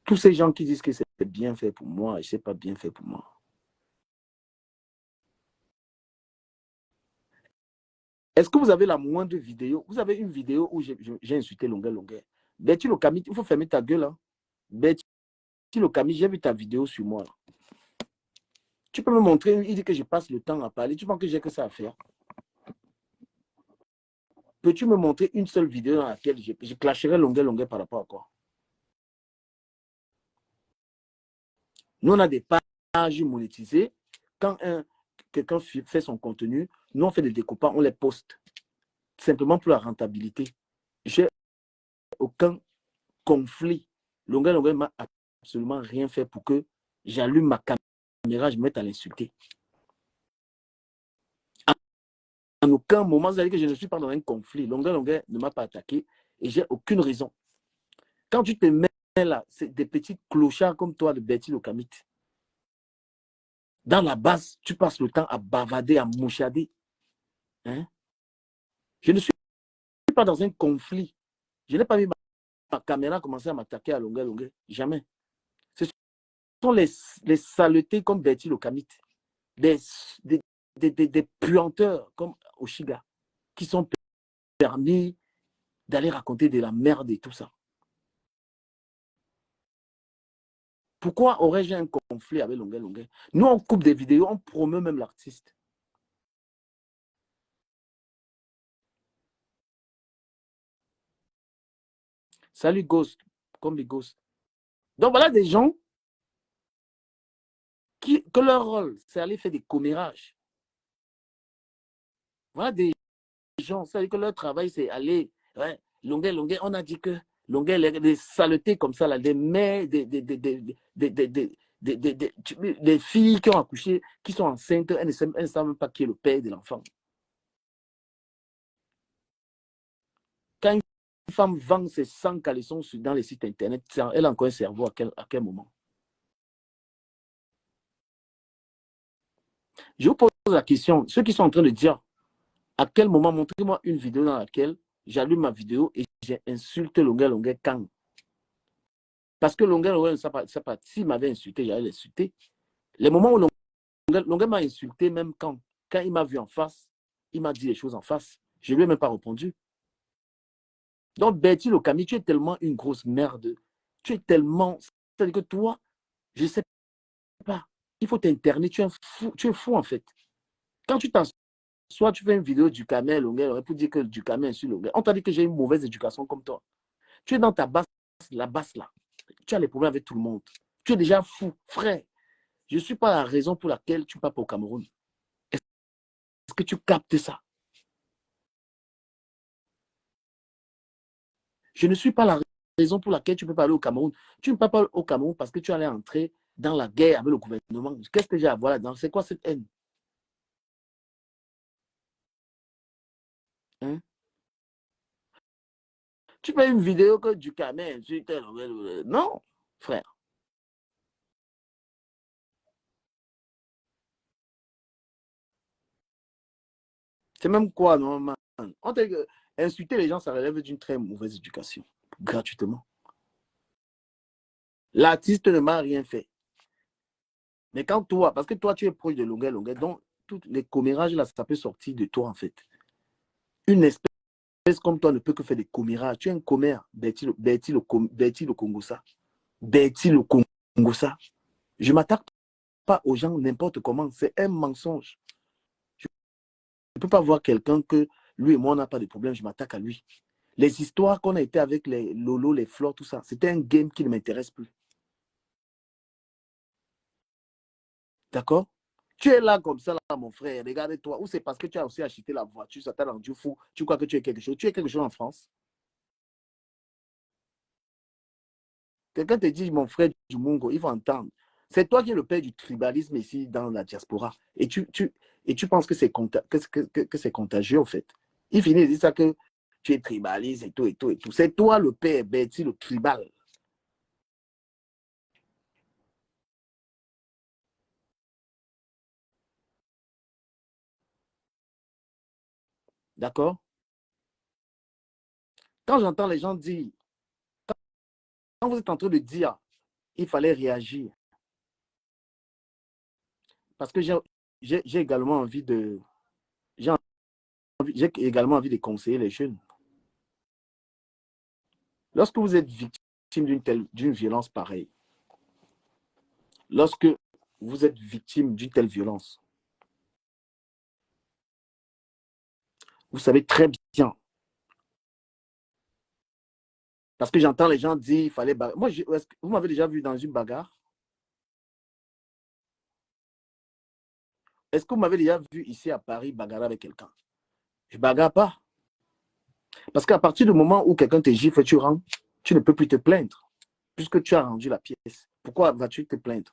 Tous ces gens qui disent que c'est bien fait pour moi et c'est pas bien fait pour moi. Est-ce que vous avez la moindre vidéo? Vous avez une vidéo où j'ai insulté Longueur. Betty Locami, il faut fermer ta gueule. Hein. Betty Locami, j'ai vu ta vidéo sur moi. Là. Tu peux me montrer, il dit que je passe le temps à parler. Tu penses que j'ai que ça à faire? Peux-tu me montrer une seule vidéo dans laquelle je clasherai Longueur par rapport à quoi? Nous, on a des pages monétisées. Quand quelqu'un fait son contenu, nous, on fait des découpages, on les poste. Simplement pour la rentabilité. J'ai aucun conflit. Longueur m'a absolument rien fait pour que j'allume ma caméra, je me mette à l'insulter. En aucun moment, vous allez que je ne suis pas dans un conflit. Longueur ne m'a pas attaqué et j'ai aucune raison. Quand tu te mets là, c'est des petits clochards comme toi de Betty Locamit. Dans la base, tu passes le temps à bavader, à mouchader. Hein? Je ne suis pas dans un conflit. Je n'ai pas mis ma caméra commencer à m'attaquer à longueur. Jamais. Ce sont les saletés comme Betty Locamit. Des puanteurs comme Oshiga qui sont permis d'aller raconter de la merde et tout ça. Pourquoi aurais-je un conflit avec Longueur? Nous, on coupe des vidéos, on promeut même l'artiste. Salut Ghost, comme les Ghosts. Donc voilà des gens que leur rôle, c'est aller faire des commérages. Voilà des gens, c'est-à-dire que leur travail, c'est aller, ouais, Longueur, on a dit que Longueur, des saletés comme ça, là, des mères, des filles qui ont accouché, qui sont enceintes, elles ne savent même pas qui est le père de l'enfant. Quand une femme vend ses 100 caleçons dans les sites internet, elle a encore un cerveau à quel moment? Je vous pose la question, ceux qui sont en train de dire, à quel moment, montrez-moi une vidéo dans laquelle j'allume ma vidéo et j'insulte Longueur quand? Parce que Longueur, s'il m'avait insulté, j'allais l'insulter. Les moments où Longueur m'a insulté, même quand il m'a vu en face, il m'a dit les choses en face. Je ne lui ai même pas répondu. Donc, Betty Locami, tu es tellement une grosse merde. Tu es tellement. C'est-à-dire que toi, je ne sais pas. Il faut t'interner. Tu es fou, en fait. Quand tu t'assois, tu fais une vidéo du Camel Longueur pour dire que du Camel sur Longueur. On t'a dit que j'ai une mauvaise éducation comme toi. Tu es dans ta basse, la basse là. Tu as les problèmes avec tout le monde. Tu es déjà fou, frère. Je ne suis pas la raison pour laquelle tu pars au Cameroun. Est-ce que tu captes ça? Je ne suis pas la raison pour laquelle tu ne peux pas aller au Cameroun. Tu ne peux pas aller au Cameroun parce que tu allais entrer dans la guerre avec le gouvernement. Qu'est-ce que j'ai à voir là-dedans? C'est quoi cette haine? Hein? Tu fais une vidéo que du Cameroun. Non, frère. C'est même quoi, normalement? On dit que insulter les gens, ça relève d'une très mauvaise éducation. Gratuitement. L'artiste ne m'a rien fait. Mais quand toi, parce que toi, tu es proche de Longueur, donc tous les commérages, là, ça peut sortir de toi, en fait. Une espèce comme toi ne peut que faire des commérages. Tu es un commère, Betty le Congossa. Betty le Congossa. Je ne m'attaque pas aux gens n'importe comment. C'est un mensonge. Je ne peux pas voir quelqu'un que lui et moi, on n'a pas de problème, je m'attaque à lui. Les histoires qu'on a été avec les Lolo, les Flores, tout ça, c'était un game qui ne m'intéresse plus. D'accord? Tu es là comme ça, là, mon frère. Regarde-toi. Ou c'est parce que tu as aussi acheté la voiture, ça t'a rendu fou. Tu crois que tu es quelque chose. Tu es quelque chose en France. Quelqu'un te dit, mon frère du Mungo, il faut entendre. C'est toi qui es le père du tribalisme ici dans la diaspora. Et tu penses que c'est contagieux, en fait. Il finit de dire ça que tu es tribaliste et tout, et tout, et tout. C'est toi le père, Betty, le tribal. D'accord? Quand j'entends les gens dire, quand vous êtes en train de dire il fallait réagir. Parce que j'ai également envie de... J'ai également envie de conseiller les jeunes. Lorsque vous êtes victime d'une violence pareille, lorsque vous êtes victime d'une telle violence, vous savez très bien. Parce que j'entends les gens dire qu'il fallait... Moi, vous m'avez déjà vu dans une bagarre? Est-ce que vous m'avez déjà vu ici à Paris bagarrer avec quelqu'un? Je ne bagarre pas. Parce qu'à partir du moment où quelqu'un te gifle, tu rentres, tu ne peux plus te plaindre, puisque tu as rendu la pièce. Pourquoi vas-tu te plaindre?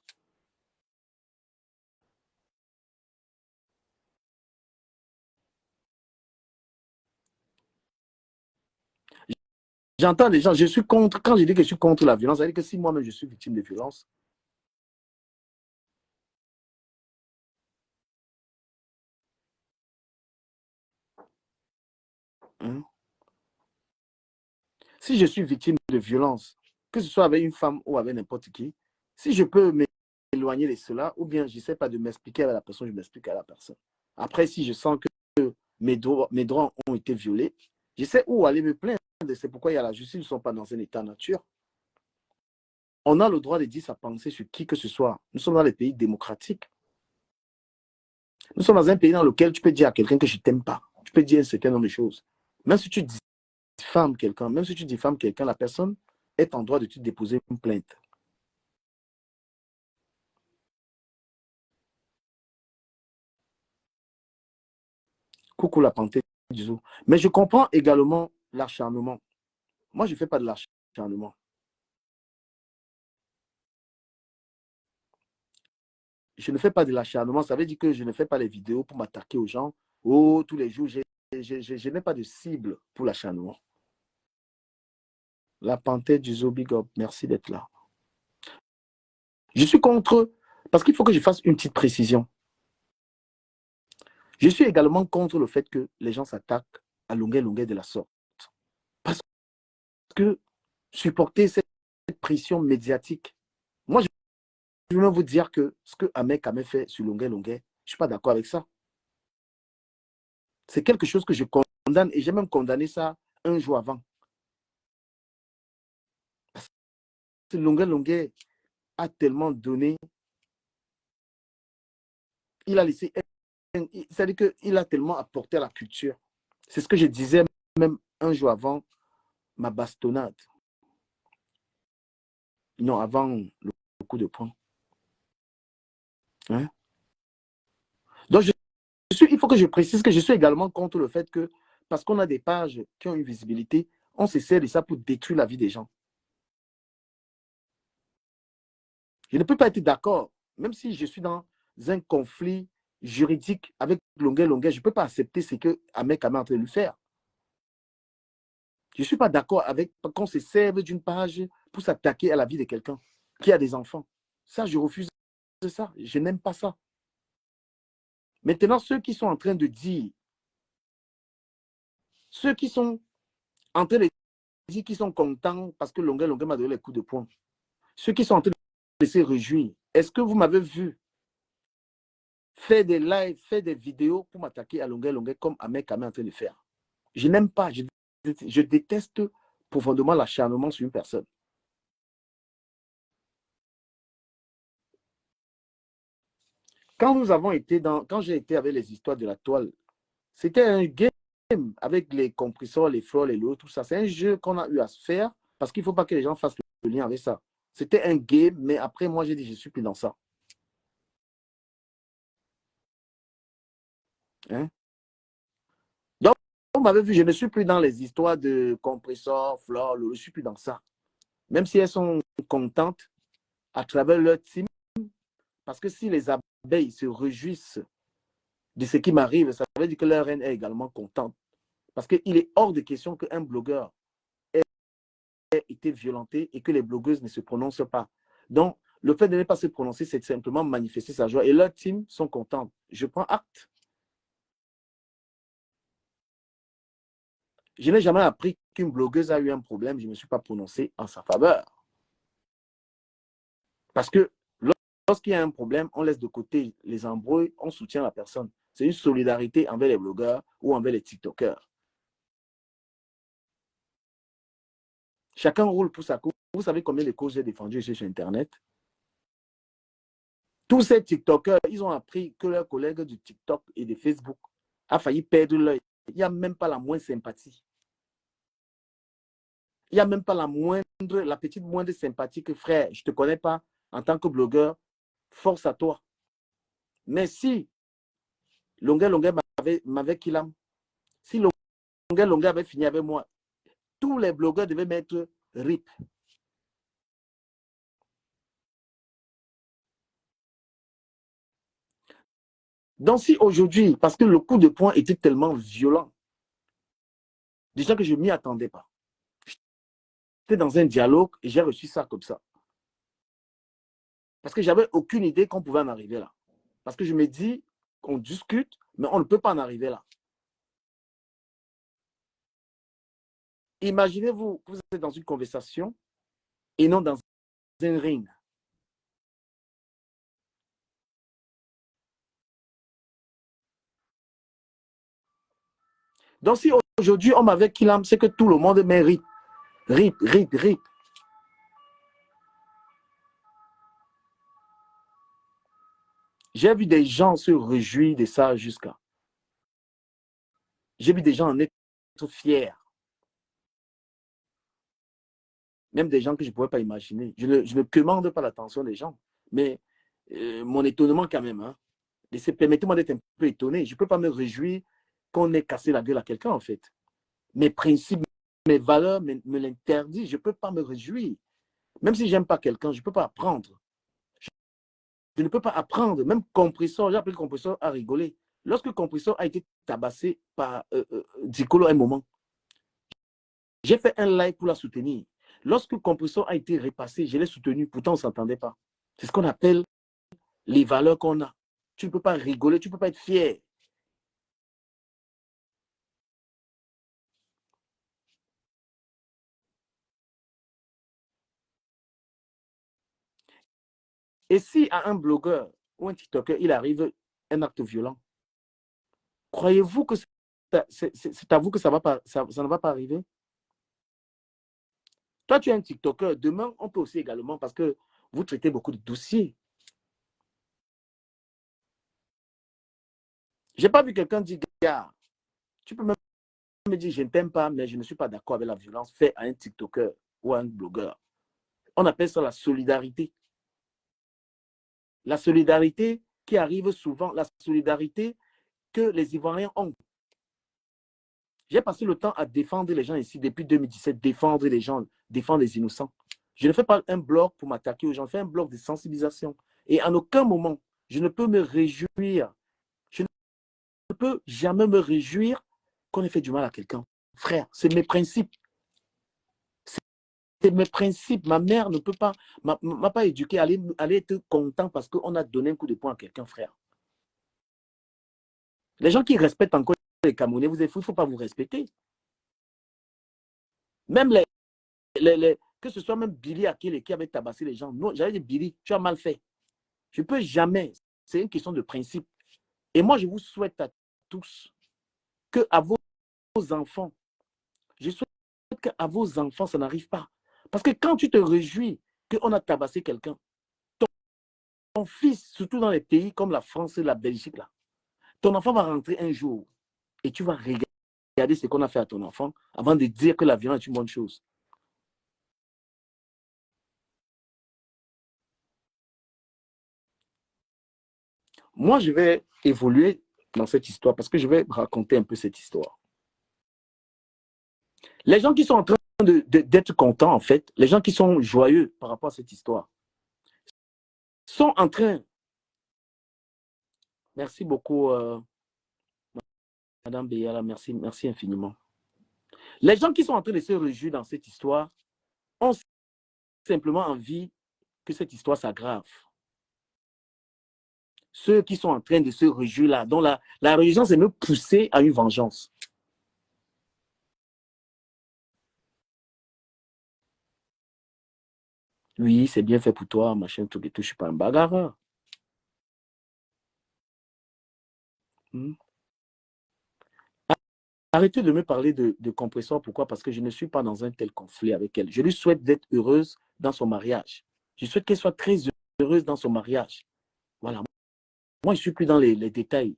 J'entends des gens, je suis contre, quand je dis que je suis contre la violence, ça veut dire que si moi-même je suis victime de violence, hein, si je suis victime de violence, que ce soit avec une femme ou avec n'importe qui, si je peux m'éloigner de cela, ou bien je ne sais pas de m'expliquer à la personne, je m'explique à la personne. Après, si je sens que mes droits ont été violés, je sais où aller me plaindre. C'est pourquoi il y a la justice, nous ne sommes pas dans un état nature. On a le droit de dire sa pensée sur qui que ce soit. Nous sommes dans les pays démocratiques. Nous sommes dans un pays dans lequel tu peux dire à quelqu'un que je ne t'aime pas. Tu peux dire un certain nombre de choses. Même si tu diffames quelqu'un, la personne est en droit de te déposer une plainte. Coucou la panthère du zoo. Mais je comprends également l'acharnement. Moi, je ne fais pas de l'acharnement. Je ne fais pas de l'acharnement. Ça veut dire que je ne fais pas les vidéos pour m'attaquer aux gens. Oh, tous les jours, je n'ai pas de cible pour l'acharnement. La panthère du zoo, big up. Merci d'être là. Je suis contre, parce qu'il faut que je fasse une petite précision. Je suis également contre le fait que les gens s'attaquent à longueur de la sorte. Parce que supporter cette pression médiatique, moi, je veux vous dire que ce que Ahmed Kamé fait sur longueur, je ne suis pas d'accord avec ça. C'est quelque chose que je condamne et j'ai même condamné ça un jour avant. Parce que longueur a tellement donné, il a laissé, c'est-à-dire qu'il a tellement apporté à la culture. C'est ce que je disais même un jour avant ma bastonnade. Non, avant le coup de poing. Hein? Donc, il faut que je précise que je suis également contre le fait que, parce qu'on a des pages qui ont une visibilité, on se sert de ça pour détruire la vie des gens. Je ne peux pas être d'accord, même si je suis dans un conflit juridique avec longueur, je ne peux pas accepter ce que Ahmed Kamé est en train de lui faire. Je ne suis pas d'accord avec qu'on se serve d'une page pour s'attaquer à la vie de quelqu'un qui a des enfants. Ça, je refuse ça. Je n'aime pas ça. Maintenant, ceux qui sont en train de dire, ceux qui sont en train de dire qu'ils sont contents parce que longueur m'a donné les coups de poing, ceux qui sont en train de se réjouir, est-ce que vous m'avez vu faire des lives, faire des vidéos pour m'attaquer à longueur comme Ahmed Kamé est en train de faire? Je n'aime pas, je déteste profondément l'acharnement sur une personne. Quand j'ai été avec les histoires de la toile, c'était un game avec les compresseurs, les fleurs, les lots, tout ça. C'est un jeu qu'on a eu à se faire parce qu'il ne faut pas que les gens fassent le lien avec ça. C'était un game, mais après, moi, j'ai dit, je ne suis plus dans ça. Hein? Donc, vous m'avez vu, je ne suis plus dans les histoires de compresseurs, fleurs, je ne suis plus dans ça. Même si elles sont contentes à travers leur team, parce que si les abeilles se réjouissent de ce qui m'arrive, ça veut dire que leur reine est également contente. Parce qu'il est hors de question qu'un blogueur ait été violenté et que les blogueuses ne se prononcent pas. Donc, le fait de ne pas se prononcer, c'est simplement manifester sa joie. Et leur team sont contents. Je prends acte. Je n'ai jamais appris qu'une blogueuse a eu un problème. Je ne me suis pas prononcé en sa faveur. Parce que lorsqu'il y a un problème, on laisse de côté les embrouilles, on soutient la personne. C'est une solidarité envers les blogueurs ou envers les TikTokers. Chacun roule pour sa cause. Vous savez combien de causes j'ai défendues sur Internet? Tous ces TikTokers, ils ont appris que leurs collègues du TikTok et de Facebook a failli perdre l'œil. Il n'y a même pas la moindre sympathie. Il n'y a même pas la petite moindre sympathie que frère, je ne te connais pas en tant que blogueur, force à toi. Mais si Longueur m'avait killé, si Longueur avait fini avec moi, tous les blogueurs devaient mettre RIP. Donc si aujourd'hui, parce que le coup de poing était tellement violent, déjà que je ne m'y attendais pas. J'étais dans un dialogue et j'ai reçu ça comme ça. Parce que je n'avais aucune idée qu'on pouvait en arriver là. Parce que je me dis qu'on discute, mais on ne peut pas en arriver là. Imaginez-vous que vous êtes dans une conversation et non dans un ring. Donc si aujourd'hui on m'avait killé, c'est que tout le monde met RIP. RIP, RIP, RIP. J'ai vu des gens se réjouir de ça jusqu'à. J'ai vu des gens en être fiers. Même des gens que je ne pouvais pas imaginer. Je ne commande pas l'attention des gens. Mais mon étonnement quand même. Hein. Permettez-moi d'être un peu étonné. Je ne peux pas me réjouir qu'on ait cassé la gueule à quelqu'un en fait. Mes principes, mes valeurs me l'interdisent. Je ne peux pas me réjouir. Même si je n'aime pas quelqu'un, je ne peux pas apprendre. Je ne peux pas apprendre. Même Compressor, j'ai appris Compressor à rigoler. Lorsque Compressor a été tabassé par Dicolo à un moment, j'ai fait un live pour la soutenir. Lorsque Compressor a été repassé, je l'ai soutenu. Pourtant, on ne s'entendait pas. C'est ce qu'on appelle les valeurs qu'on a. Tu ne peux pas rigoler, tu ne peux pas être fier. Et si à un blogueur ou un TikToker, il arrive un acte violent, croyez-vous que c'est à vous que ça ne va pas arriver? Toi, tu es un TikToker. Demain, on peut aussi également, parce que vous traitez beaucoup de dossiers. Je n'ai pas vu quelqu'un dire, gars, tu peux même me dire, je ne t'aime pas, mais je ne suis pas d'accord avec la violence faite à un TikToker ou à un blogueur. On appelle ça la solidarité. La solidarité qui arrive souvent, la solidarité que les Ivoiriens ont. J'ai passé le temps à défendre les gens ici depuis 2017, défendre les gens, défendre les innocents. Je ne fais pas un blog pour m'attaquer aux gens, je fais un blog de sensibilisation. Et en aucun moment, je ne peux me réjouir, je ne peux jamais me réjouir qu'on ait fait du mal à quelqu'un. Frère, c'est mes principes. C'est mes principes. Ma mère ne peut pas, m'a pas éduqué à aller être content parce qu'on a donné un coup de poing à quelqu'un, frère. Les gens qui respectent encore les Camerounais, il ne faut pas vous respecter. Même que ce soit même Billy Akele qui avait tabassé les gens. Non, j'allais dire Billy, tu as mal fait. Je ne peux jamais. C'est une question de principe. Et moi, je vous souhaite à tous que à vos enfants, je souhaite qu'à vos enfants, ça n'arrive pas. Parce que quand tu te réjouis qu'on a tabassé quelqu'un, ton fils, surtout dans les pays comme la France et la Belgique, là, ton enfant va rentrer un jour et tu vas regarder ce qu'on a fait à ton enfant avant de dire que la violence est une bonne chose. Moi, je vais évoluer dans cette histoire parce que je vais raconter un peu cette histoire. Les gens qui sont en train d'être contents, en fait, les gens qui sont joyeux par rapport à cette histoire, sont en train, merci beaucoup, Madame Beyala, merci, merci infiniment. Les gens qui sont en train de se réjouir dans cette histoire ont simplement envie que cette histoire s'aggrave. Ceux qui sont en train de se réjouir là, dont la religion c'est me pousser à une vengeance. Oui, c'est bien fait pour toi, machin, tout et tout. Je suis pas un bagarreur. Hmm. Arrêtez de me parler de compresseur. Pourquoi? Parce que je ne suis pas dans un tel conflit avec elle. Je lui souhaite d'être heureuse dans son mariage. Je souhaite qu'elle soit très heureuse dans son mariage. Voilà. Moi, je ne suis plus dans les détails.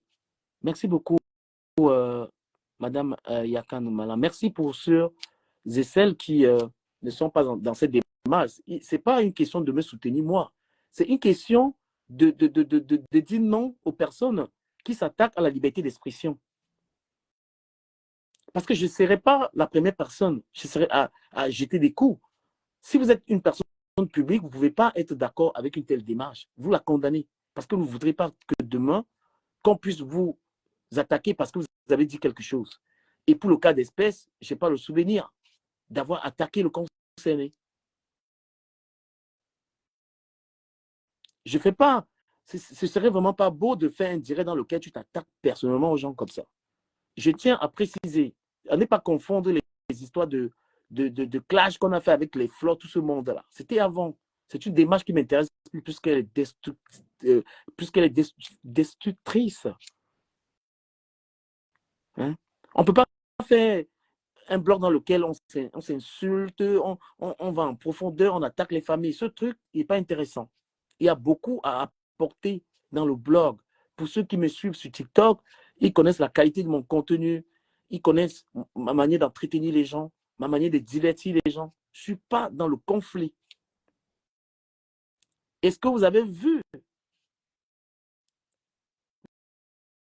Merci beaucoup, Madame Yakan Mala. Merci pour ceux et celles qui ne sont pas dans cette démarche. Ce n'est pas une question de me soutenir, moi. C'est une question de dire non aux personnes qui s'attaquent à la liberté d'expression. Parce que je ne serai pas la première personne, je serai à jeter des coups. Si vous êtes une personne publique, vous ne pouvez pas être d'accord avec une telle démarche. Vous la condamnez. Parce que vous ne voudrez pas que demain, qu'on puisse vous attaquer parce que vous avez dit quelque chose. Et pour le cas d'espèce, je n'ai pas le souvenir d'avoir attaqué le concerné. Je fais pas. Ce serait vraiment pas beau de faire un direct dans lequel tu t'attaques personnellement aux gens comme ça. Je tiens à préciser, à ne pas confondre les histoires de clash qu'on a fait avec les flots, tout ce monde-là. C'était avant. C'est une démarche qui m'intéresse plus qu'elle est, destructrice. Hein? On ne peut pas faire un blog dans lequel on s'insulte, on va en profondeur, on attaque les familles. Ce truc n'est pas intéressant. Il y a beaucoup à apporter dans le blog. Pour ceux qui me suivent sur TikTok, ils connaissent la qualité de mon contenu, ils connaissent ma manière d'entretenir les gens, ma manière de divertir les gens. Je ne suis pas dans le conflit. Est-ce que vous avez vu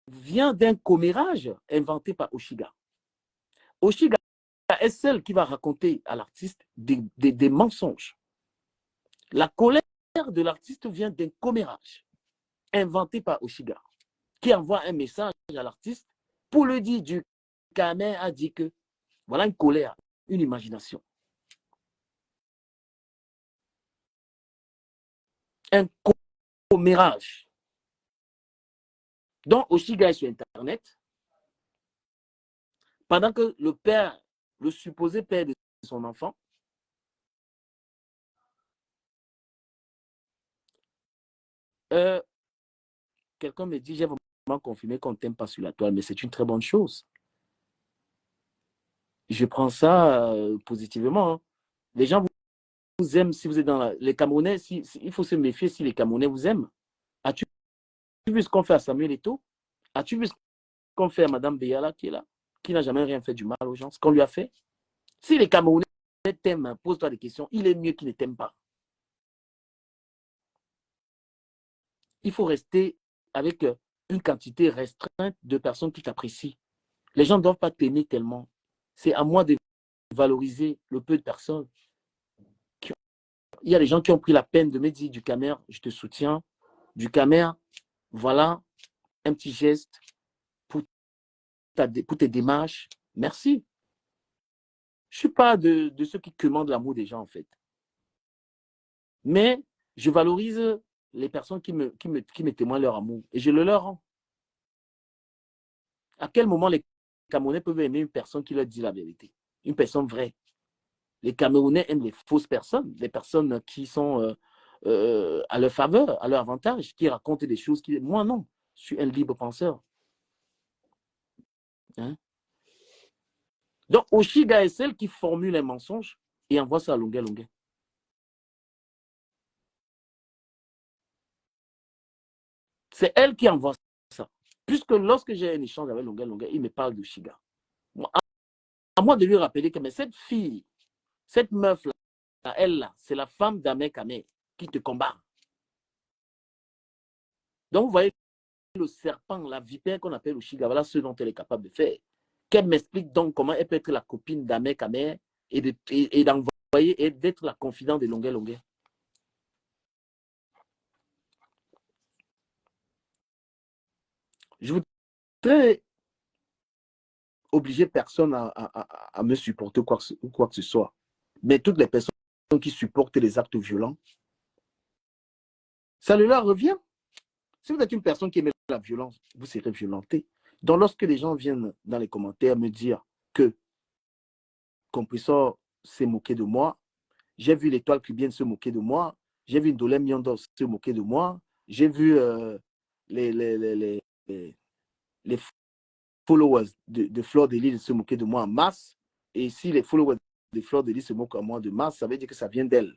vient d'un commérage inventé par Oshiga. Oshiga est celle qui va raconter à l'artiste des mensonges. La colère de l'artiste vient d'un commérage inventé par Oshiga, qui envoie un message à l'artiste pour lui dire du Kamer a dit que voilà une colère, une imagination. Un commérage. Donc Oshiga est sur Internet, pendant que le père, le supposé père de son enfant, euh, quelqu'un me dit, j'ai vraiment confirmé qu'on ne t'aime pas sur la toile, mais c'est une très bonne chose. Je prends ça positivement. Hein. Les gens vous aiment si vous êtes dans les Camerounais. Il faut se méfier si les Camerounais vous aiment. As-tu vu ce qu'on fait à Samuel Eto'o? As-tu vu ce qu'on fait à Mme Beyala qui est là, qui n'a jamais rien fait du mal aux gens, ce qu'on lui a fait? Si les Camerounais t'aiment, pose-toi des questions. Il est mieux qu'ils ne t'aiment pas. Il faut rester avec une quantité restreinte de personnes qui t'apprécient. Les gens ne doivent pas t'aimer tellement. C'est à moi de valoriser le peu de personnes. Il y a des gens qui ont pris la peine de me dire du Camer, je te soutiens. Du Camer, voilà un petit geste pour, pour tes démarches. Merci. Je ne suis pas de ceux qui commandent l'amour des gens, en fait. Mais je valorise les personnes qui me témoignent leur amour. Et je le leur rends. À quel moment les Camerounais peuvent aimer une personne qui leur dit la vérité? Une personne vraie. Les Camerounais aiment les fausses personnes, les personnes qui sont à leur faveur, à leur avantage, qui racontent des choses qui... Moi, non. Je suis un libre penseur. Hein? Donc, Oshiga est celle qui formule un mensonge et envoie ça à Longuet Longuet. C'est elle qui envoie ça. Puisque lorsque j'ai un échange avec Longuet Longuet, il me parle d'Oshiga. À moi de lui rappeler que mais cette fille, cette meuf-là, elle-là, c'est la femme d'Amé Kamé qui te combat. Donc, vous voyez le serpent, la vipère qu'on appelle Oshiga, voilà ce dont elle est capable de faire. Qu'elle m'explique donc comment elle peut être la copine d'Amé Kamé et d'envoyer et d'être la confidente de Longuet Longuet. Je voudrais obliger personne à me supporter quoi que ce soit. Mais toutes les personnes qui supportent les actes violents, ça leur revient. Si vous êtes une personne qui aime la violence, vous serez violenté. Donc, lorsque les gens viennent dans les commentaires me dire que Compressor s'est moqué de moi, J'ai vu l'étoile cubienne se moquer de moi. J'ai vu Ndolem Miondos se moquer de moi. J'ai vu les, les, les, les, les, les followers de Fleur de Lys se moquer de moi en masse. Et si les followers de Fleur de Lys se moquent à moi de masse, ça veut dire que ça vient d'elle.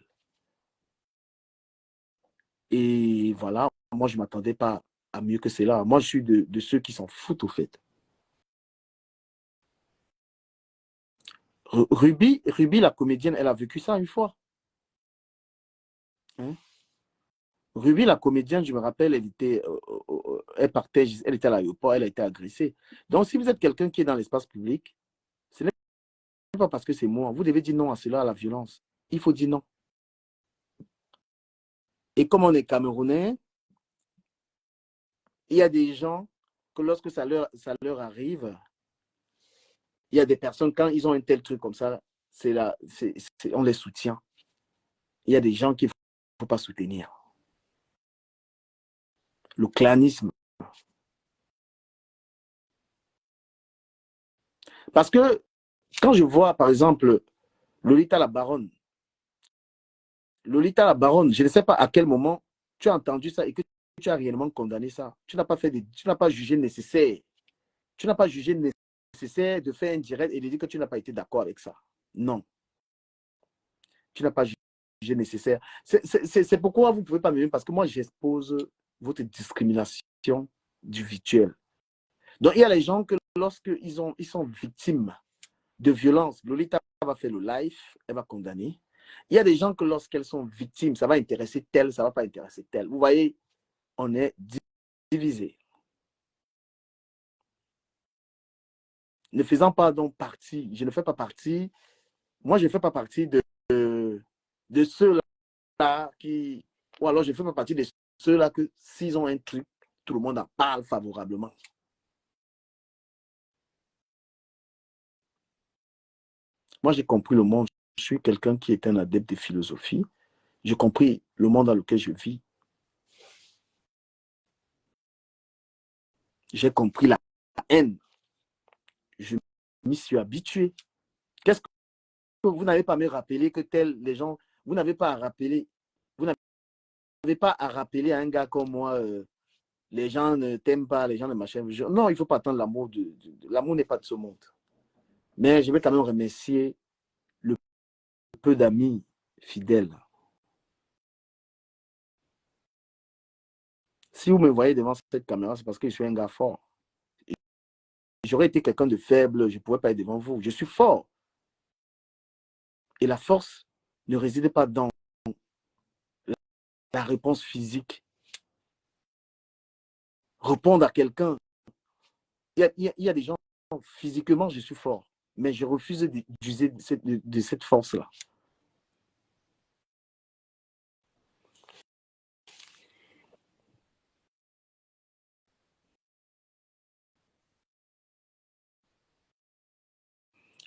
Et voilà, moi, je ne m'attendais pas à mieux que cela. Moi, je suis de ceux qui s'en foutent, au fait. Ruby, la comédienne, elle a vécu ça une fois. Hein? Ruby, la comédienne, je me rappelle, elle partait, elle était à l'aéroport, elle a été agressée. Donc, si vous êtes quelqu'un qui est dans l'espace public, ce n'est pas parce que c'est moi. Vous devez dire non à cela, à la violence. Il faut dire non. Et comme on est Camerounais, il y a des gens que lorsque ça leur arrive, il y a des personnes, quand ils ont un tel truc comme ça, on les soutient. Il y a des gens qu'il ne faut pas soutenir. Le clanisme. Parce que quand je vois, par exemple, Lolita la Baronne, je ne sais pas à quel moment tu as entendu ça et que tu as réellement condamné ça. Tu n'as pas jugé nécessaire. Tu n'as pas jugé nécessaire de faire un direct et de dire que tu n'as pas été d'accord avec ça. Non, tu n'as pas jugé nécessaire. C'est pourquoi vous ne pouvez pas me dire, parce que moi, j'expose votre discrimination du virtuel. Donc, il y a les gens que ils sont victimes de violence, Lolita va faire le live, elle va condamner. Il y a des gens que lorsqu'elles sont victimes, ça va intéresser tel, ça ne va pas intéresser tel. Vous voyez, on est divisé. Ne faisant pas donc partie, je ne fais pas partie, moi je ne fais pas partie de ceux-là qui, ou alors je ne fais pas partie de ceux-là que s'ils ont un truc, tout le monde en parle favorablement. Moi j'ai compris le monde, je suis quelqu'un qui est un adepte de philosophie, j'ai compris le monde dans lequel je vis, j'ai compris la haine, je m'y suis habitué. Qu'est-ce que vous n'avez pas à me rappeler que les gens, vous n'avez pas à rappeler, vous n'avez pas à rappeler à un gars comme moi, les gens ne t'aiment pas, les gens ne machin. Non, il ne faut pas attendre l'amour. L'amour n'est pas de ce monde. Mais je vais quand même remercier le peu d'amis fidèles. Si vous me voyez devant cette caméra, c'est parce que je suis un gars fort. J'aurais été quelqu'un de faible, je ne pourrais pas être devant vous. Je suis fort. Et la force ne réside pas dans la réponse physique. Répondre à quelqu'un. Il y a des gens, physiquement, je suis fort. Mais je refuse d'user de cette force-là.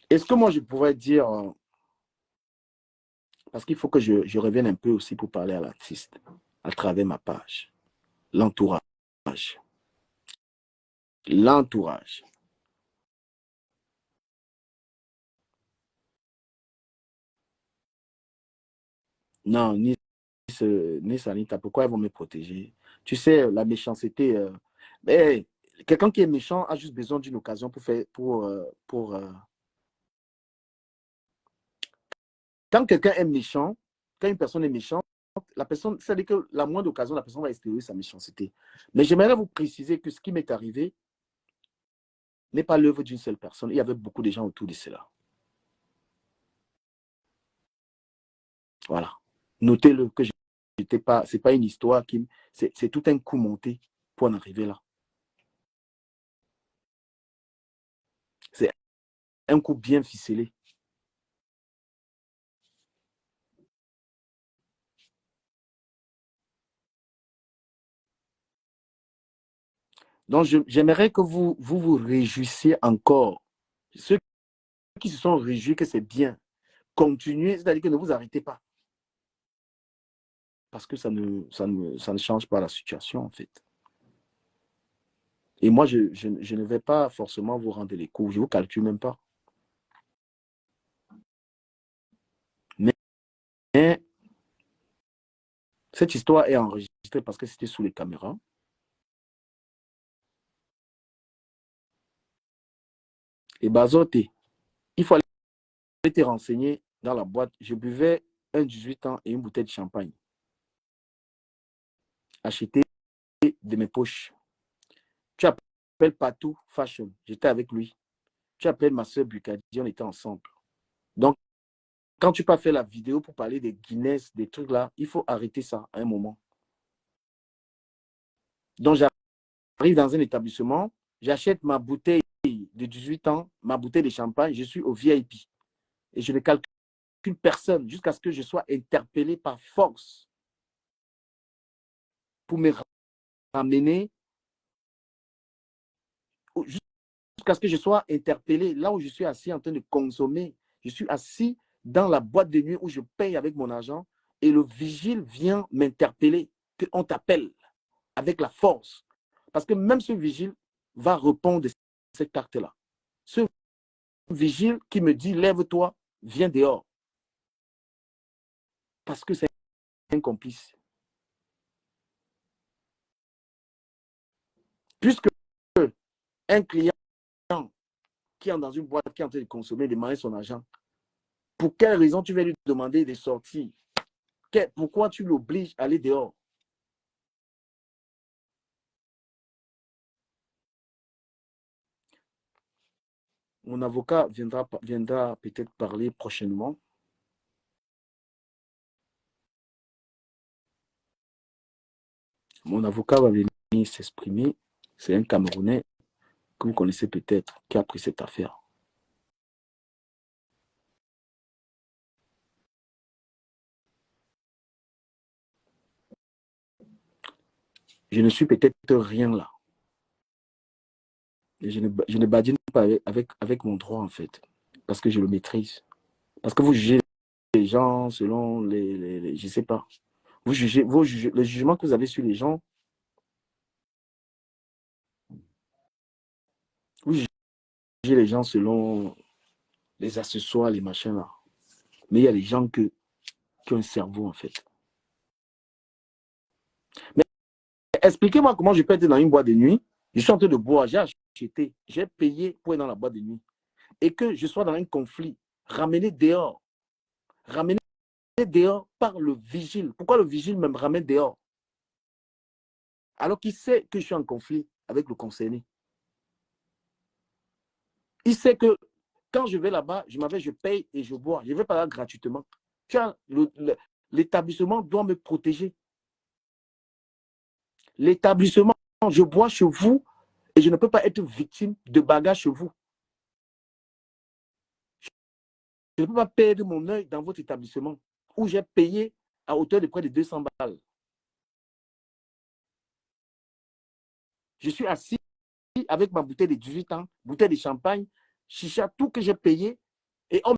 Est-ce que moi, je pourrais dire, parce qu'il faut que je revienne un peu aussi pour parler à l'artiste, à travers ma page, l'entourage. L'entourage. Non, ni Sanita, pourquoi ils vont me protéger? Tu sais, la méchanceté, mais quelqu'un qui est méchant a juste besoin d'une occasion pour faire, quand quelqu'un est méchant, quand une personne est méchante, la personne, c'est-à-dire que la moindre occasion, la personne va extérioriser sa méchanceté. Mais j'aimerais vous préciser que ce qui m'est arrivé n'est pas l'œuvre d'une seule personne. Il y avait beaucoup de gens autour de cela. Voilà. Notez-le que j'étais pas, c'est pas une histoire c'est tout un coup monté pour en arriver là. C'est un coup bien ficelé. Donc, j'aimerais que vous réjouissiez encore. Ceux qui se sont réjouis que c'est bien, continuez, c'est-à-dire que ne vous arrêtez pas. Parce que ça ne change pas la situation, en fait. Et moi, je ne vais pas forcément vous rendre les coups. Je ne vous calcule même pas. Cette histoire est enregistrée parce que c'était sous les caméras. Et Bazote, il faut aller te renseigner dans la boîte. Je buvais un 18 ans et une bouteille de champagne. Acheté de mes poches. Tu appelles Patou Fashion. J'étais avec lui. Tu appelles ma soeur Bukadi. On était ensemble. Donc, quand tu peux faire la vidéo pour parler des Guinness, des trucs là, il faut arrêter ça à un moment. Donc, j'arrive dans un établissement, j'achète ma bouteille de 18 ans, ma bouteille de champagne, je suis au VIP. Et je ne calcule personne jusqu'à ce que je sois interpellé par force pour me ramener, jusqu'à ce que je sois interpellé là où je suis assis en train de consommer. Je suis assis dans la boîte de nuit où je paye avec mon argent et le vigile vient m'interpeller, qu'on t'appelle avec la force. Parce que même ce vigile va répondre de cette carte-là. Ce vigile qui me dit, lève-toi, viens dehors. Parce que c'est un complice. Puisque un client qui est dans une boîte qui est en train de consommer, demander son argent, pour quelle raison tu vas lui demander de sortir? Pourquoi tu l'obliges à aller dehors? Mon avocat viendra peut-être parler prochainement. Mon avocat va venir s'exprimer. C'est un Camerounais que vous connaissez peut-être, qui a pris cette affaire. Je ne suis peut-être rien là. Et je ne badine pas avec mon droit, en fait, parce que je le maîtrise. Parce que vous jugez les gens selon je ne sais pas. Vous jugez, le jugement que vous avez sur les gens, vous jugez les gens selon les accessoires, les machins là. Mais il y a des gens qui ont un cerveau, en fait. Mais expliquez-moi comment je peux être dans une boîte de nuit. Je suis en train de boire, j'ai acheté, j'ai payé pour être dans la boîte de nuit. Et que je sois dans un conflit, ramené dehors par le vigile. Pourquoi le vigile me ramène dehors? Alors qu'il sait que je suis en conflit avec le concerné. Il sait que quand je vais là-bas, je paye et je bois. Je ne vais pas là gratuitement. L'établissement doit me protéger. L'établissement, je bois chez vous et je ne peux pas être victime de bagarre chez vous. Je ne peux pas perdre mon œil dans votre établissement où j'ai payé à hauteur de près de 200 balles. Je suis assis avec ma bouteille de 18 ans, bouteille de champagne, chicha, tout que j'ai payé. Et on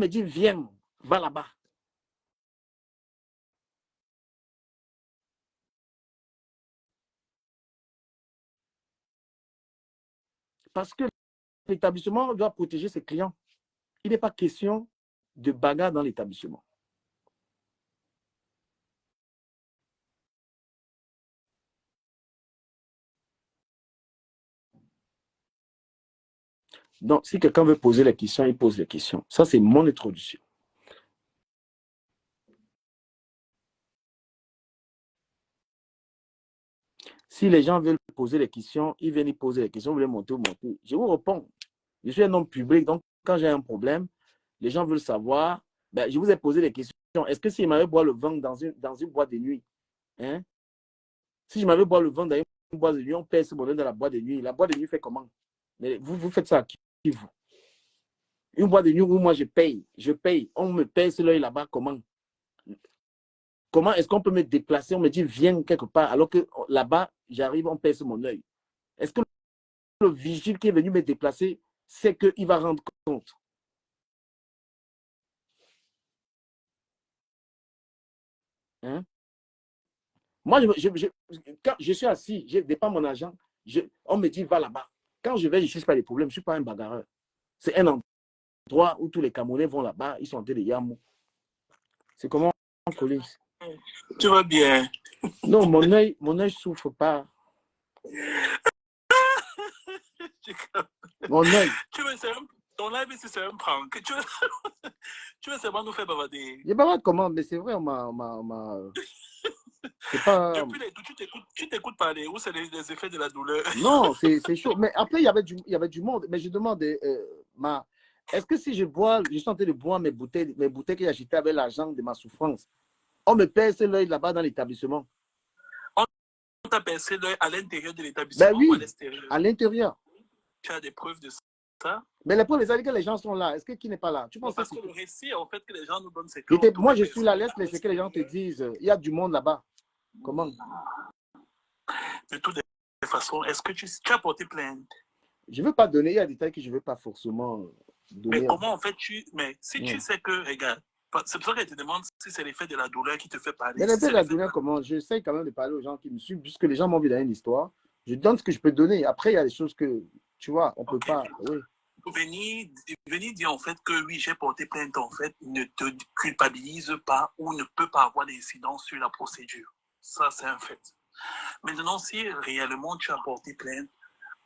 me dit, viens, va là-bas. Parce que l'établissement doit protéger ses clients. Il n'est pas question de bagarre dans l'établissement. Donc, si quelqu'un veut poser les questions, il pose les questions. Ça, c'est mon introduction. Si les gens veulent poser les questions, ils viennent y poser les questions, vous voulez monter ou monter. Je vous réponds. Je suis un homme public, donc quand j'ai un problème, les gens veulent savoir, ben, je vous ai posé des questions. Est-ce que s'il m'avait boire le vin dans une boîte de nuit, hein? Si je m'avais boire le vin dans une boîte de nuit, on paye ce bonheur dans la boîte de nuit. La boîte de nuit fait comment? Mais vous faites ça à qui, vous? Une boîte de nuit où moi je paye, on me paye ce l'œil là-bas, comment? Comment est-ce qu'on peut me déplacer? On me dit, viens quelque part, alors que là-bas, j'arrive, on pèse mon œil. Est-ce que le vigile qui est venu me déplacer sait qu'il va rendre compte? Hein? Moi, quand je suis assis, je dépends mon argent, on me dit, va là-bas. Quand je vais, je ne cherche pas les problèmes, je ne suis pas un bagarreur. C'est un endroit où tous les Camerounais vont là-bas, ils sont en train de yamou. C'est comment, police? Tu vas bien? Non, mon œil souffre pas. Mon œil. Tu veux, ton live ici, c'est un prank. Tu veux seulement nous faire bavarder. Je ne sais pas comment, mais c'est vrai, c'est pas... Tu t'écoutes parler, ou c'est les effets de la douleur? Non, c'est chaud. Mais après, il y avait du monde. Mais je demande, est-ce que si je suis en train de boire mes bouteilles que j'ai achetées avec l'argent de ma souffrance, on me perce l'œil là-bas dans l'établissement? On t'a percé l'œil à l'intérieur de l'établissement Ben oui, ou à l'extérieur? À l'intérieur. Tu as des preuves de ça? Mais les preuves, c'est que les gens sont là. Est-ce que qui n'est pas là? Tu Non, penses parce que le récit, en fait, que les gens nous donnent, c'est que... moi, je suis là, laisse ce que les gens te disent. Il y a du monde là-bas. Comment? De toutes les façons, est-ce que tu as porté plainte? Je ne veux pas donner, il y a des détails que je ne veux pas forcément donner. Mais comment en fait mais si tu sais que, regarde, c'est pour ça qu'elle te demande si c'est l'effet de la douleur qui te fait parler. Mais l'effet de la douleur, comment? J'essaie quand même de parler aux gens qui me suivent, puisque les gens m'ont vu dans une histoire. Je donne ce que je peux donner. Après, il y a des choses que, tu vois, on ne peut pas. Oui. Venir dire en fait que oui, j'ai porté plainte, en fait, ne te culpabilise pas ou ne peut pas avoir d'incidence sur la procédure. Ça, c'est un fait. Maintenant, si réellement tu as porté plainte,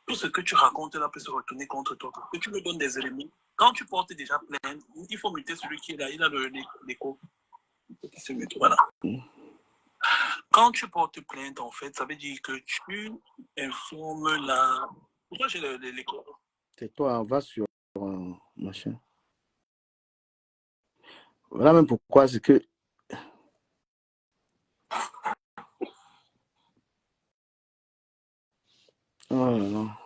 tout ce que tu racontes là peut se retourner contre toi. Parce que tu me donnes des éléments. Quand tu portes déjà plainte, il faut muter celui qui est là. Il a l'écho. Voilà. Quand tu portes plainte, en fait, ça veut dire que tu informes la... Pourquoi j'ai l'écho? C'est toi, on va sur un machin. Voilà même pourquoi c'est que... Oh là là.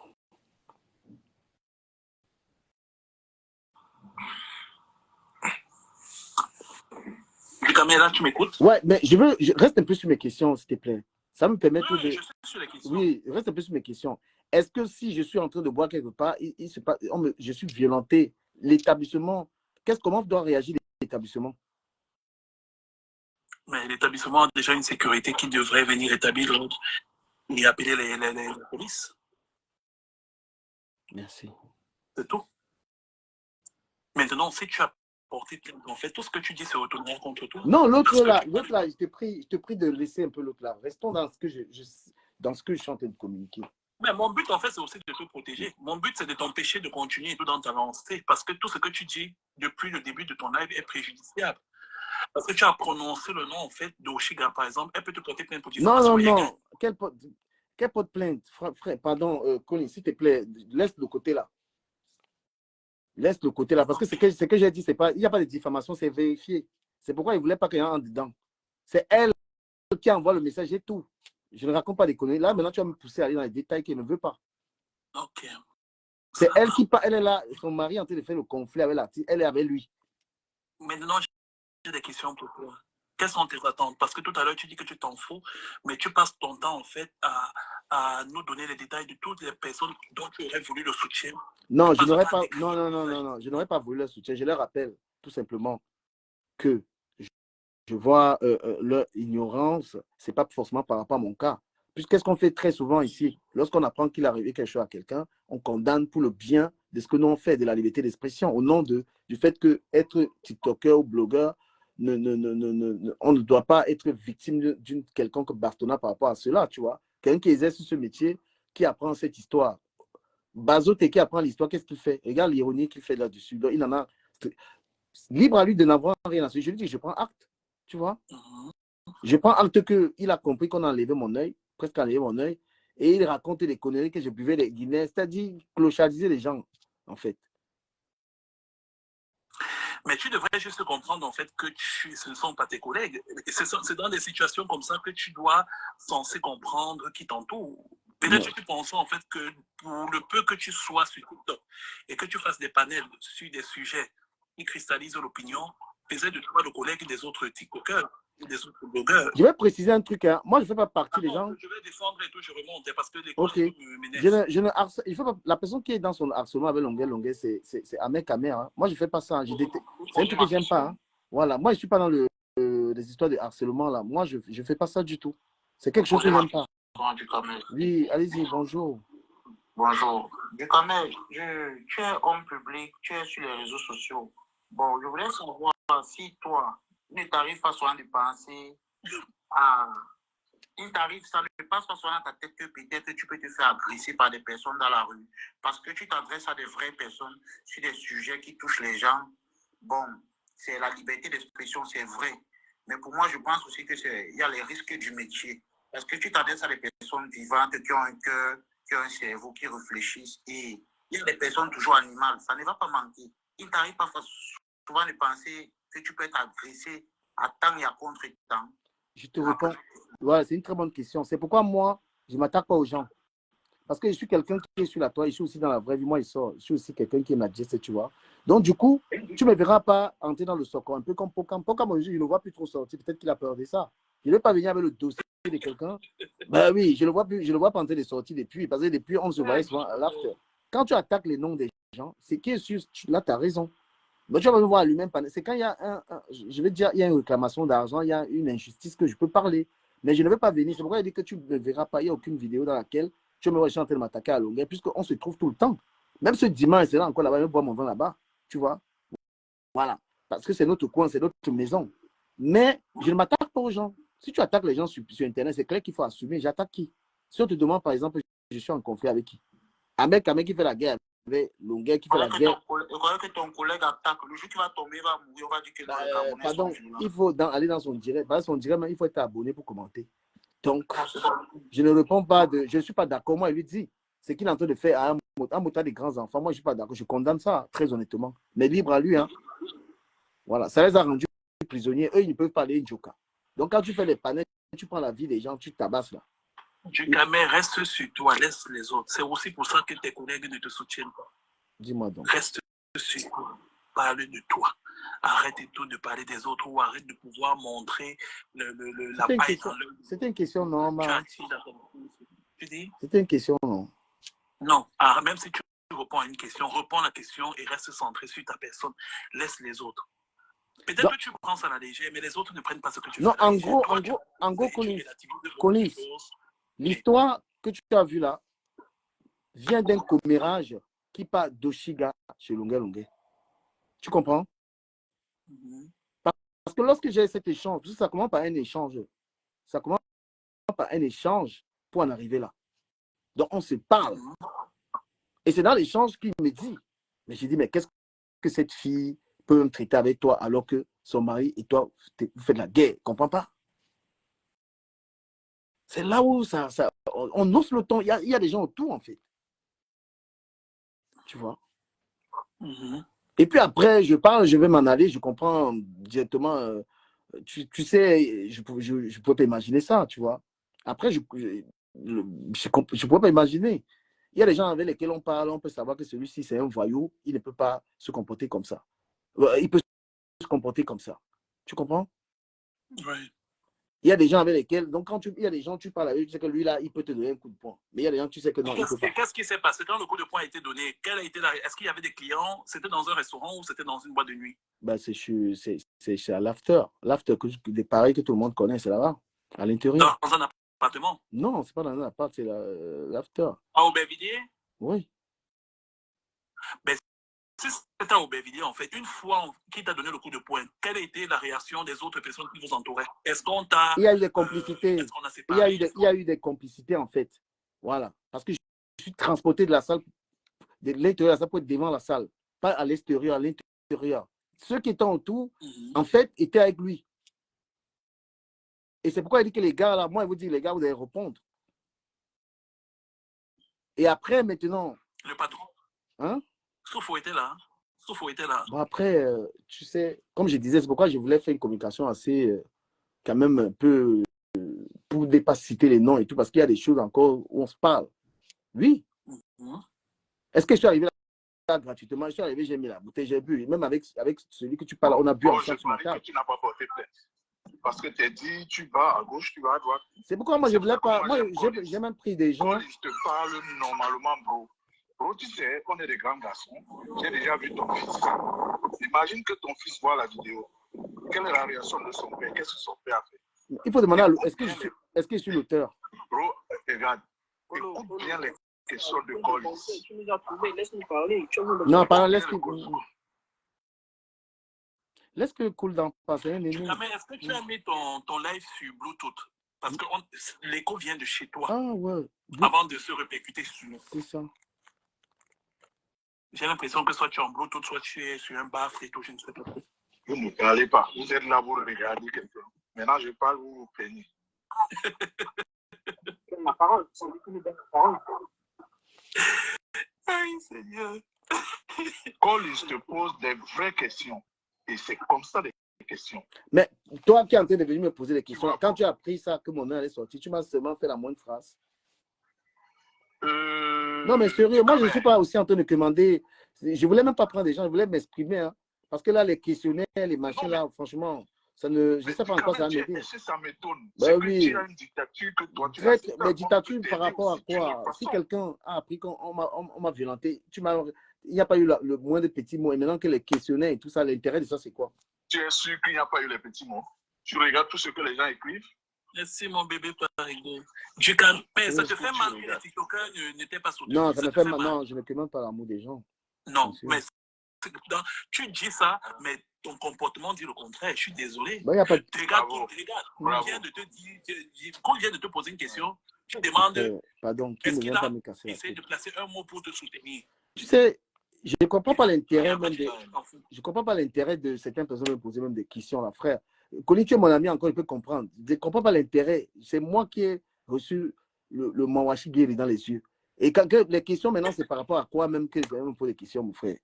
Caméra, tu m'écoutes? Ouais, mais reste un peu sur mes questions, s'il te plaît. Ça me permet de... Je suis sur les questions. Oui, reste un peu sur mes questions. Est-ce que si je suis en train de boire quelque part, je suis violenté, l'établissement, comment doit réagir l'établissement? Mais l'établissement a déjà une sécurité qui devrait venir établir l'ordre et appeler la police. Merci. C'est tout. Maintenant, si tu as porté plainte, en fait, tout ce que tu dis, c'est retourner contre toi. Non, l'autre là, je te prie de laisser un peu l'autre là. Restons dans ce que je suis en train de communiquer. Mais mon but, en fait, c'est aussi de te protéger. Mon but, c'est de t'empêcher de continuer dans ta lancée. Parce que tout ce que tu dis depuis le début de ton live est préjudiciable. Parce que tu as prononcé le nom, en fait, d'Oshiga, par exemple. Elle peut te porter plainte pour diffamation. Non. Quelle porte plainte? Frère, pardon, Colin, s'il te plaît, laisse le côté là. Laisse le côté là. Parce que ce que j'ai dit, il n'y a pas de diffamation, c'est vérifié. C'est pourquoi il ne voulait pas qu'il y ait un dedans. C'est elle qui envoie le message et tout. Je ne raconte pas des conneries. Là, maintenant, tu vas me pousser à aller dans les détails qu'elle ne veut pas. Ok. C'est elle qui parle. Elle est là, son mari est en train de faire le conflit avec l'artiste. Elle est avec lui. Maintenant, j'ai des questions pour toi. Quelles sont tes attentes? Parce que tout à l'heure, tu dis que tu t'en fous, mais tu passes ton temps, en fait, à nous donner les détails de toutes les personnes dont tu aurais voulu le soutien. Non, je n'aurais pas... Non. Je n'aurais pas voulu le soutien. Je leur rappelle tout simplement que je vois leur ignorance. Ce n'est pas forcément par rapport à mon cas. Puisqu'est-ce qu'on fait très souvent ici? Lorsqu'on apprend qu'il arrive quelque chose à quelqu'un, on condamne pour le bien de ce que nous on fait, de la liberté d'expression, au nom du fait que être TikToker ou blogueur, on ne doit pas être victime d'une quelconque bastonnade par rapport à cela, tu vois. Quelqu'un qui exerce ce métier, qui apprend cette histoire. Bazote qui apprend l'histoire, qu'est-ce qu'il fait? Regarde l'ironie qu'il fait là-dessus. Il en a... Libre à lui de n'avoir rien à ce. Je lui dis, je prends acte, tu vois. Je prends acte qu'il a compris qu'on a enlevé mon œil, presque enlevé mon œil, et il raconte des conneries que je buvais des Guinness, c'est-à-dire clochardiser les gens, en fait. Mais tu devrais juste comprendre, en fait, que ce ne sont pas tes collègues. C'est dans des situations comme ça que tu dois censé comprendre qui t'entoure. Peut-être que tu penses, en fait, que pour le peu que tu sois sur TikTok et que tu fasses des panels sur des sujets qui cristallisent l'opinion, faisait de toi le collègue des autres TikTokers. Des autres blogueurs. Je vais préciser un truc, hein. Moi je ne fais pas partie des gens. Je vais défendre et tout, je remonte parce que les causes me la personne qui est dans son harcèlement avec Longuet, c'est Ahmed Kamer. Hein. Moi je ne fais pas ça. C'est un truc que je n'aime pas. Hein. Voilà, moi je ne suis pas dans les histoires de harcèlement là. Moi je ne fais pas ça du tout. C'est quelque chose que je n'aime pas. Oui, allez-y, bonjour. Bonjour. Ducamel, tu es homme public, tu es sur les réseaux sociaux. Bon, je voulais savoir si toi, il ne t'arrive pas souvent de penser il t'arrive, ça ne passe pas souvent dans ta tête que peut-être tu peux te faire agresser par des personnes dans la rue. Parce que tu t'adresses à des vraies personnes sur des sujets qui touchent les gens. Bon, c'est la liberté d'expression, c'est vrai. Mais pour moi, je pense aussi qu'il y a les risques du métier. Parce que tu t'adresses à des personnes vivantes qui ont un cœur, qui ont un cerveau, qui réfléchissent. Et il y a des personnes toujours animales. Ça ne va pas manquer. Il t'arrive parfois souvent de penser que tu peux être agressé à temps et à contre-temps. Je te réponds. Voilà, c'est une très bonne question. C'est pourquoi moi, je ne m'attaque pas aux gens. Parce que je suis quelqu'un qui est sur la toile, je suis aussi dans la vraie vie. Moi, je suis aussi quelqu'un qui est nadjeste, tu vois. Donc, du coup, tu ne me verras pas entrer dans le socor, un peu comme Pokam. Pokam, je ne le vois plus trop sortir. Peut-être qu'il a peur de ça. Je ne vais pas venir avec le dossier de quelqu'un. Ben oui, je ne le vois pas entrer de sortir depuis. Parce que depuis, on se voyait souvent à l'after. Quand tu attaques les noms des gens, c'est qui est sûr, là, tu as raison. Mais tu vas me voir à lui-même. C'est quand il y a je vais dire, il y a une réclamation d'argent, il y a une injustice que je peux parler. Mais je ne vais pas venir. C'est pourquoi il dit que tu ne verras pas. Il n'y a aucune vidéo dans laquelle tu me vois en train de m'attaquer à longueur, puisqu'on se trouve tout le temps. Même ce dimanche, c'est là encore là-bas, je bois mon vin là-bas. Tu vois? Voilà. Parce que c'est notre coin, c'est notre maison. Mais je ne m'attaque pas aux gens. Si tu attaques les gens sur Internet, c'est clair qu'il faut assumer. J'attaque qui? Si on te demande, par exemple, je suis en conflit avec qui? Avec qui fait la guerre. Avec Longueur qui fait la guerre. Je crois que ton collègue attaque. Le jour qui va tomber, il va mourir. On va dire que dans le Cameroun, pardon, il faut aller dans son direct. Dans son direct, il faut être abonné pour commenter. Donc, je ne réponds pas je ne suis pas d'accord. Moi, il lui dit, ce qu'il est en train de faire à un motard des grands enfants, moi, je ne suis pas d'accord. Je condamne ça, très honnêtement. Mais libre à lui, hein. Voilà, ça les a rendus prisonniers. Eux, ils ne peuvent pas aller Njoka. Donc, quand tu fais les panels, tu prends la vie des gens, tu tabasses là. Djukame, reste sur toi, laisse les autres. C'est aussi pour ça que tes collègues ne te soutiennent pas. Dis-moi donc. Reste sur toi, parle de toi. Arrête tout de parler des autres ou arrête de pouvoir montrer la paille dans le... C'était une question normale. Tu dis? C'était une question, non? Non, même si tu réponds à une question, réponds à la question et reste centré sur ta personne. Laisse les autres. Peut-être que tu prends ça à la légère, mais les autres ne prennent pas ce que tu fais. Non, en gros, Collins, l'histoire que tu as vue là vient d'un commérage qui part d'Oshiga chez Longuet Longuet. Tu comprends? Parce que lorsque j'ai cet échange, ça commence par un échange. Ça commence par un échange pour en arriver là. Donc, on se parle. Et c'est dans l'échange qu'il me dit. Mais j'ai dit, mais qu'est-ce que cette fille peut me traiter avec toi alors que son mari et toi, vous faites la guerre? Comprends pas? C'est là où on ose le ton. Il y a des gens autour, en fait. Tu vois? Et puis après, je parle, je vais m'en aller, je comprends directement. Tu sais, je ne pouvais pas imaginer ça, tu vois. Après, je ne pouvais pas imaginer. Il y a des gens avec lesquels on parle, on peut savoir que celui-ci, c'est un voyou, il ne peut pas se comporter comme ça. Il peut se comporter comme ça. Tu comprends? Oui. Il y a des gens avec lesquels, donc il y a des gens, tu parles avec lui, tu sais que lui là, il peut te donner un coup de poing. Mais il y a des gens, tu sais que non, il peut pas. Qu'est-ce qui s'est passé quand le coup de poing a été donné? Est-ce qu'il y avait des clients? C'était dans un restaurant ou c'était dans une boîte de nuit? Ben, c'est chez l'after. L'after, des pareils que tout le monde connaît, c'est là-bas, à l'intérieur. Dans un appartement? Non, c'est pas dans un appart, c'est l'after. À Aubervilliers? Oui. Ben, si c'était à Aubervilliers, en fait, une fois qu'il t'a donné le coup de poing, quelle a été la réaction des autres personnes qui vous entouraient? Est-ce qu'on t'a... Il y a eu des complicités. Il y a eu des complicités, en fait. Voilà. Parce que je suis transporté de la salle, de l'intérieur de la salle pour être devant la salle. Pas à l'extérieur, à l'intérieur. Ceux qui étaient autour, en fait, étaient avec lui. Et c'est pourquoi il dit que les gars, là, moi, il vous dit, les gars, vous allez répondre. Et après, maintenant... Le patron? Hein? Soufou était là. Soufou était là. Bon, après, tu sais, comme je disais, c'est pourquoi je voulais faire une communication assez, quand même, un peu, pour ne pas citer les noms et tout, parce qu'il y a des choses encore où on se parle. Oui. Est-ce que je suis arrivé là gratuitement? Je suis arrivé, j'ai mis la bouteille, j'ai bu. Même avec celui que tu parles, on a bu ensemble sur ma table. Tu n'as pas porté plainte. Parce que tu as dit, tu vas à gauche, tu vas à droite. C'est pourquoi moi, je ne voulais pas. Moi, j'ai même pris des gens. Je te parle normalement, bro. Bro, tu sais, on est des grands garçons. J'ai déjà vu ton fils. Imagine que ton fils voit la vidéo. Quelle est la réaction de son père? Qu'est-ce que son père a fait? Il faut demander à l'auteur. Est-ce que je suis l'auteur? Bro, regarde. Écoute bien les questions de Collins. Tu nous as trouvé, laisse-nous parler. Non, pardon, laisse-nous. Laisse que cool dans pas. C'est un ennemi. Mais est-ce que tu as mis ton live sur Bluetooth? Parce que l'écho vient de chez toi. Ah ouais. Avant de se répercuter sur nous. C'est ça. J'ai l'impression que soit tu es en Bluetooth, soit tu es sur un bar frito, je ne sais pas. Vous ne parlez pas. Vous êtes là pour regarder quelqu'un. Maintenant, je parle, vous vous plaignez. La parole, c'est la parole. Aïe, Seigneur. Cole, il te pose des vraies questions. Et c'est comme ça des questions. Mais toi qui es en train de venir me poser des questions, quand tu as appris ça, que mon nom allait sortir, tu m'as seulement fait la moindre phrase. Non, mais sérieux, moi, je ne suis pas aussi en train de commander. Je ne voulais même pas prendre des gens, je voulais m'exprimer. Hein, parce que là, les questionnaires, les machins, là, franchement, ça ne, je ne sais pas en quoi ça va m'aider. Ça m'étonne. Bah, c'est oui. que tu as une dictature que toi, tu as. Mais dictature par rapport à quoi? Si quelqu'un quelqu'un a appris qu'on m'a violenté, il n'y a pas eu le moins de petits mots. Et maintenant que les questionnaires et tout ça, l'intérêt de ça, c'est quoi? Tu es sûr qu'il n'y a pas eu les petits mots? Tu regardes tout ce que les gens écrivent? Merci mon bébé Parigo. Mais ça te fait mal que les TikTokers n'étaient pas soutenus. Non, ça me fait mal. Non, je ne commande pas l'amour des gens. Non, mais tu dis ça, mais ton comportement dit le contraire. Je suis désolé. Bah, y a pas... Regarde, on vient de te dire, quand on vient de te poser une question, tu demandes pardon, est-ce qu'il a essayé de placer un mot pour te soutenir? Tu sais, je ne comprends pas l'intérêt même je comprends pas l'intérêt de certaines personnes me poser même des questions, là, frère. Connu, tu es mon ami encore, je peux comprendre. Je ne comprends pas l'intérêt. C'est moi qui ai reçu le Mawashi Guéri dans les yeux. Et quand les questions maintenant, c'est par rapport à quoi même que je vais me poser des questions, mon frère?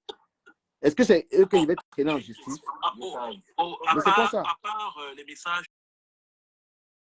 Est-ce que c'est eux que je vais traîner en justice? À part les messages